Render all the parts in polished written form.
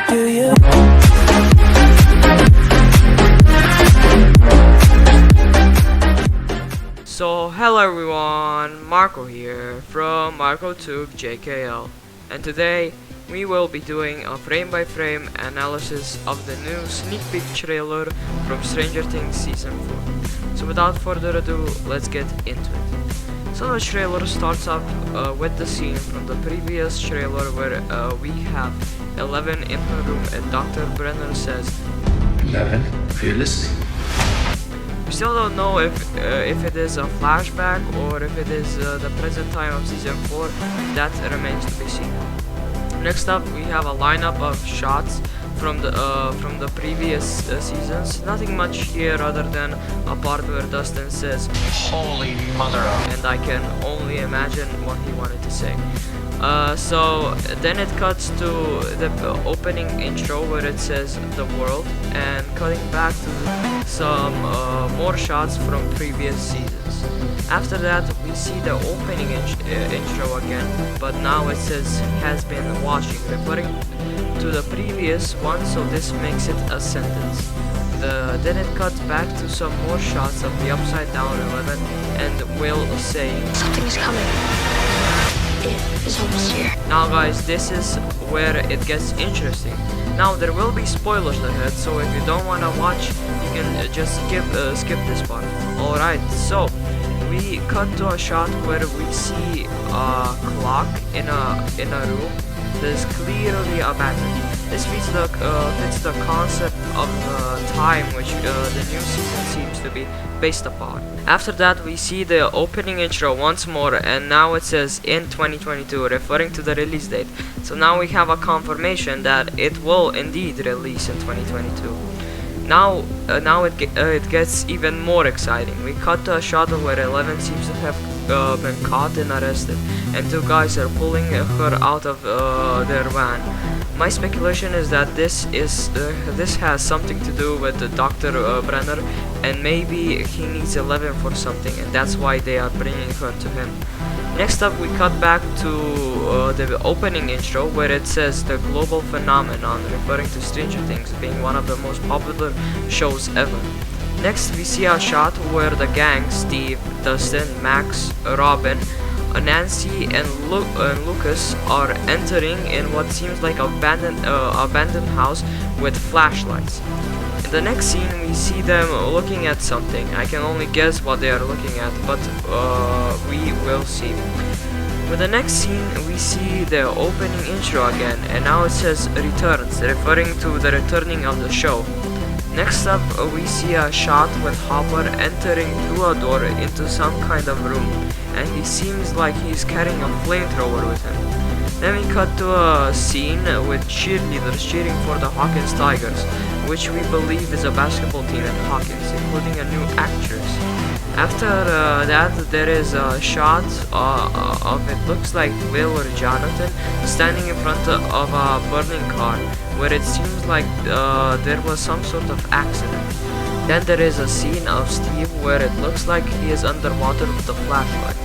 do you? So hello everyone, Marco here from MarcoTube JKL, and today we will be doing a frame-by-frame analysis of the new sneak peek trailer from Stranger Things Season 4. So without further ado, let's get into it. So the trailer starts off with the scene from the previous trailer where we have Eleven in her room and Dr. Brenner says, Eleven, are you listening? we still don't know if it is a flashback or if it is the present time of Season 4. That remains to be seen. Next up, we have a lineup of shots from the previous seasons. Nothing much here other than a part where Dustin says, Holy mother of... and I can only imagine what he wanted to say. So then it cuts to the opening intro where it says the world, and cutting back to some more shots from previous seasons. After that, we see the opening intro again, but now it says has been watching, referring to the previous one, so this makes it a sentence. Then it cuts back to some more shots of the upside down 11 and Will saying, Something is coming. It is almost here. now guys, this is where it gets interesting. Now there will be spoilers ahead, so if you don't want to watch, you can just skip this part. Alright, so we cut to a shot where we see a clock in a room that is clearly abandoned. This fits the concept of time which the new season seems to be based upon. After that, we see the opening intro once more, and now it says in 2022, referring to the release date. So now we have a confirmation that it will indeed release in 2022. Now it gets even more exciting. We cut to a shot where Eleven seems to have been caught and arrested, and two guys are pulling her out of their van. My speculation is that this has something to do with Dr. Brenner, and maybe he needs Eleven for something, and that's why they are bringing her to him. Next up, we cut back to the opening intro where it says the global phenomenon, referring to Stranger Things being one of the most popular shows ever. Next, we see a shot where the gang, Steve, Dustin, Max, Robin, Nancy, and Lucas are entering in what seems like an abandoned house with flashlights. In the next scene, we see them looking at something. I can only guess what they are looking at, but we will see. With the next scene, we see the opening intro again, and now it says returns, referring to the returning of the show. Next up, we see a shot with Hopper entering through a door into some kind of room, and he seems like he's carrying a flamethrower with him. Then we cut to a scene with cheerleaders cheering for the Hawkins Tigers, which we believe is a basketball team in Hawkins, including a new actress. After that, there is a shot of it looks like Will or Jonathan standing in front of a burning car, where it seems like there was some sort of accident. Then there is a scene of Steve where it looks like he is underwater with a flashlight.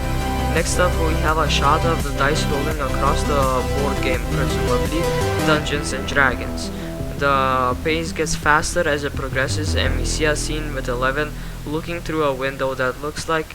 Next up, we have a shot of the dice rolling across the board game, presumably Dungeons and Dragons. The pace gets faster as it progresses, and we see a scene with Eleven looking through a window that looks like